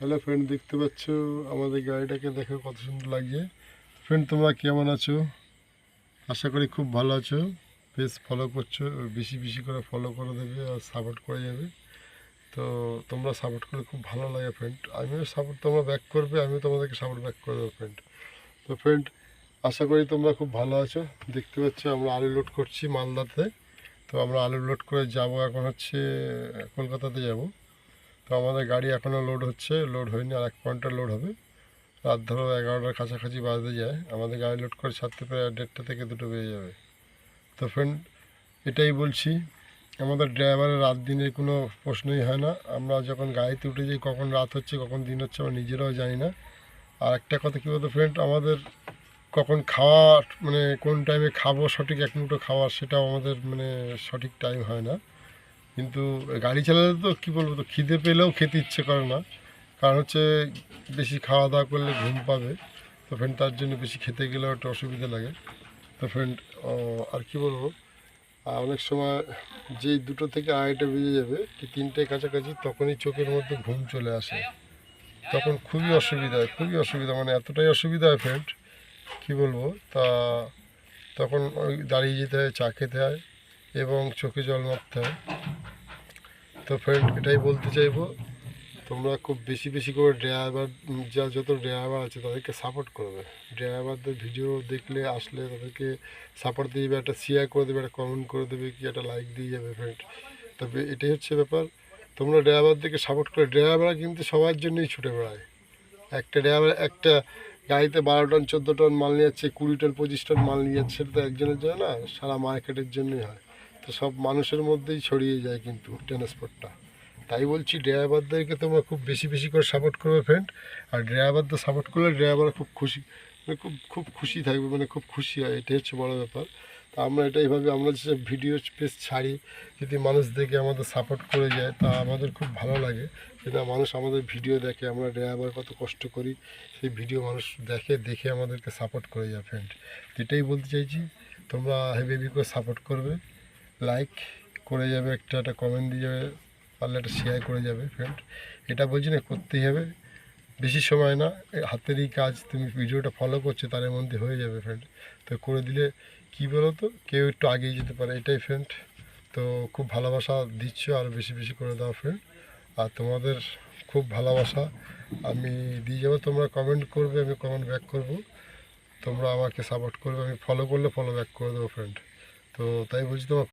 Hello friend, দেখতে পাচ্ছ আমাদের গাড়িটাকে দেখো কত সুন্দর লাগছে। ফ্রেন্ড, তোমরা কেমন আছো? আশা করি খুব ভালো আছো। বেশ ফলো করছো, বেশি বেশি করে ফলো করে দেবে আর সাপোর্ট করে যাবে। তো তোমরা সাপোর্ট করে খুব ভালো লাগে ফ্রেন্ড। আমিও সাপোর্ট, তোমরা ব্যাক করবে, আমিও তোমাদেরকে সাপোর্ট ব্যাক করে দেবো ফ্রেন্ড। তো ফ্রেন্ড, আশা করি তোমরা খুব ভালো আছো। দেখতে পাচ্ছ আমরা আলু লোড করছি মালদাতে। তো আমরা আলু লোড করে যাব, এখন হচ্ছে কলকাতাতে যাব। তো আমাদের গাড়ি এখনও লোড হচ্ছে, লোড হয়নি, আর 1 ঘন্টা লোড হবে। রাত ধরো 11টার কাছাকাছি বাজতে যায়। আমাদের গাড়ি লোড করে ছাড়তে প্রায় 1:30 থেকে 2টো বেজে যাবে। তো ফ্রেন্ড, এটাই বলছি, আমাদের ড্রাইভারের রাত দিনের কোনো প্রশ্নই হয় না। আমরা যখন গাড়িতে উঠে যাই, কখন রাত হচ্ছে কখন দিন হচ্ছে আমরা নিজেরাও জানি না। আর একটা কথা কী বলতো ফ্রেন্ড, আমাদের কখন খাওয়া, মানে কোন টাইমে খাবো সঠিক এক মুঠো খাওয়ার, সেটাও আমাদের মানে সঠিক টাইম হয় না। কিন্তু গাড়ি চালালে তো কী বলবো, তো খিদে পেলেও খেতে ইচ্ছে করে না। কারণ হচ্ছে বেশি খাওয়া দাওয়া করলে ঘুম পাবে। তো ফ্রেন্ড, তার জন্য বেশি খেতে গেলেও একটা অসুবিধা লাগে। তো ফ্রেন্ড, আর কি বলবো, অনেক সময় যেই 2টো থেকে 2:30 বেজে যাবে, কি 3টের কাছাকাছি, তখনই চোখের মধ্যে ঘুম চলে আসে। তখন খুবই অসুবিধা হয়, খুবই অসুবিধা, মানে এতটাই অসুবিধা হয় ফ্রেন্ড, কী বলবো। তা তখন ওই দাঁড়িয়ে যেতে হয়, চা খেতে হয় এবং চোখে জল মারতে হয়। তো ফ্রেন্ড, এটাই বলতে চাইবো, তোমরা খুব বেশি বেশি করে ড্রাইভার, যত ড্রাইভার আছে তাদেরকে সাপোর্ট করবে। ড্রাইভারদের ভিডিও দেখলে আসলে তাদেরকে সাপোর্ট দিয়ে দেবে, একটা শেয়ার করে দেবে, একটা কমেন্ট করে দেবে, কি একটা লাইক দিয়ে যাবে ফ্রেন্ড। তবে এটাই হচ্ছে ব্যাপার, তোমরা ড্রাইভারদেরকে সাপোর্ট করে। ড্রাইভাররা কিন্তু সবার জন্যই ছুটে বেড়ায়। একটা ড্রাইভার একটা গাড়িতে 12 টন 14 টন মাল নিয়ে যাচ্ছে, 20 টন 25 টন মাল নিয়ে যাচ্ছে, সেটা তো একজনের জন্য না, সারা মার্কেটের জন্যই হয়। তো সব মানুষের মধ্যেই ছড়িয়ে যায় কিন্তু ট্রান্সপোর্টটা। তাই বলছি, ড্রাইভারদেরকে তোমরা খুব বেশি বেশি করে সাপোর্ট করবে ফ্রেন্ড। আর ড্রাইভারদের সাপোর্ট করলে ড্রাইভার খুব খুশি, মানে খুব খুব খুশি থাকবে, মানে খুব খুশি হয়, এটাই হচ্ছে বড় ব্যাপার। তা আমরা এটা এইভাবে, আমরা যে ভিডিও পেজ ছাড়ি, যদি মানুষ দেখে আমাদের সাপোর্ট করে যায়, তা আমাদের খুব ভালো লাগে। যে না, মানুষ আমাদের ভিডিও দেখে, আমরা ড্রাইভার কত কষ্ট করি, সেই ভিডিও মানুষ দেখে, দেখে আমাদেরকে সাপোর্ট করে যায় ফ্রেন্ড। এটাই বলতে চাইছি, তোমরা হেভি হেভি করে সাপোর্ট করবে, লাইক করে যাবে, একটা একটা কমেন্ট দিয়ে যাবে, পারলে একটা শেয়ার করে যাবে ফ্রেন্ড। এটা বলছি না, করতেই হবে, বেশি সময় না, হাতেরই কাজ। তুমি ভিডিওটা ফলো করছো, তার মধ্যে হয়ে যাবে ফ্রেন্ড। তো করে দিলে কী বলো তো, কেউ একটু আগিয়ে যেতে পারে, এটাই ফ্রেন্ড। তো খুব ভালোবাসা দিচ্ছ, আর বেশি বেশি করে দাও ফ্রেন্ড। আর তোমাদের খুব ভালোবাসা আমি দিয়ে যাবো, তোমরা কমেন্ট করবে, আমি কমেন্ট ব্যাক করবো। তোমরা আমাকে সাপোর্ট করবে, আমি ফলো করলে ফলো ব্যাক করে দেবো ফ্রেন্ড। তো তাই বলছি, তোমার